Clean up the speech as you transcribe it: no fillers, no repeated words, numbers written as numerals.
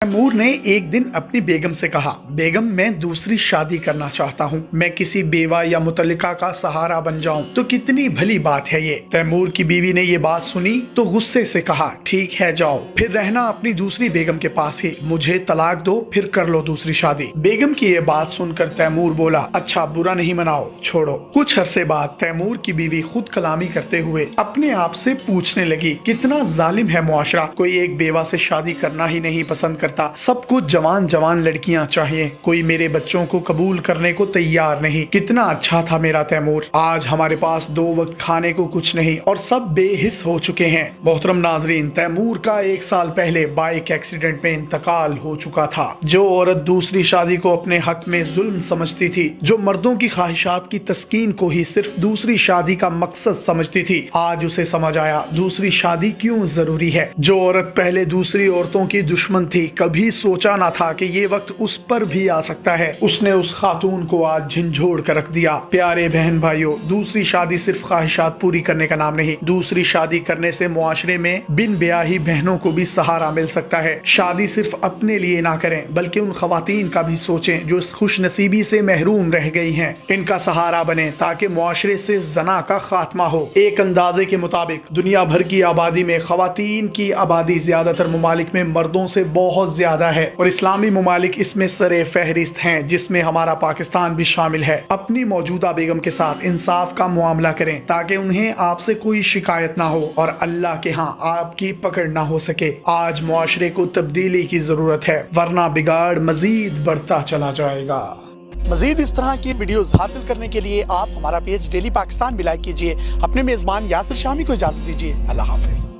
तैमूर ने एक दिन अपनी बेगम से कहा, बेगम मैं दूसरी शादी करना चाहता हूँ, मैं किसी बेवा या मुतल्लिका का सहारा बन जाऊँ तो कितनी भली बात है ये। तैमूर की बीवी ने ये बात सुनी तो गुस्से से कहा, ठीक है जाओ, फिर रहना अपनी दूसरी बेगम के पास ही, मुझे तलाक दो फिर कर लो दूसरी शादी। बेगम की ये बात सुनकर तैमूर बोला, अच्छा बुरा नहीं मनाओ, छोड़ो। कुछ अरसे बाद तैमूर की बीवी खुद कलामी करते हुए अपने आप से पूछने लगी, कितना जालिम है मुआशरा, कोई एक बेवा से शादी करना ही नहीं पसंद करता, सब कुछ जवान जवान लड़कियां चाहिए, कोई मेरे बच्चों को कबूल करने को तैयार नहीं। कितना अच्छा था मेरा तैमूर, आज हमारे पास 2 वक्त खाने को कुछ नहीं और सब बेहिस हो चुके हैं। मोहतरम नाजरीन, तैमूर का 1 साल पहले बाइक एक्सीडेंट में इंतकाल हो चुका था। जो औरत दूसरी शादी को अपने हक में जुल्म समझती थी, जो मर्दों की ख्वाहिशात की तस्कीन को ही सिर्फ दूसरी शादी का मकसद समझती थी, आज उसे समझ आया दूसरी शादी क्यों जरूरी है। जो औरत पहले दूसरी औरतों की दुश्मन थी, कभी सोचा ना था कि ये वक्त उस पर भी आ सकता है, उसने उस खातून को आज झंझोड़ कर रख दिया। प्यारे बहन भाइयों, दूसरी शादी सिर्फ ख्वाहिशात पूरी करने का नाम नहीं, दूसरी शादी करने से मुआशरे में बिन ब्याही बहनों को भी सहारा मिल सकता है। शादी सिर्फ अपने लिए ना करें बल्कि उन खवातीन का भी सोचें जो इस खुश नसीबी से महरूम रह गई हैं, इनका सहारा बने ताकि मुआशरे से जना का खात्मा हो। एक अंदाजे के मुताबिक दुनिया भर की आबादी में खवातीन की आबादी ज्यादातर मुमालिक में मर्दों से बहुत ज्यादा है और इस्लामी मुमालिक इसमें सरे फहरिस्त हैं, जिसमें हमारा पाकिस्तान भी शामिल है। अपनी मौजूदा बेगम के साथ इंसाफ का मुआमला करें ताकि उन्हें आपसे कोई शिकायत ना हो और अल्लाह के यहाँ आपकी पकड़ ना हो सके। आज मुआशरे को तब्दीली की जरूरत है, वरना बिगाड़ मजीद बढ़ता चला जाएगा। मजीद इस तरह की वीडियोस हासिल करने के लिए आप हमारा पेज डेली पाकिस्तान भी लाइक कीजिए। अपने मेजबान यासिर शामी को इजाजत दीजिए। अल्लाह हाफिज।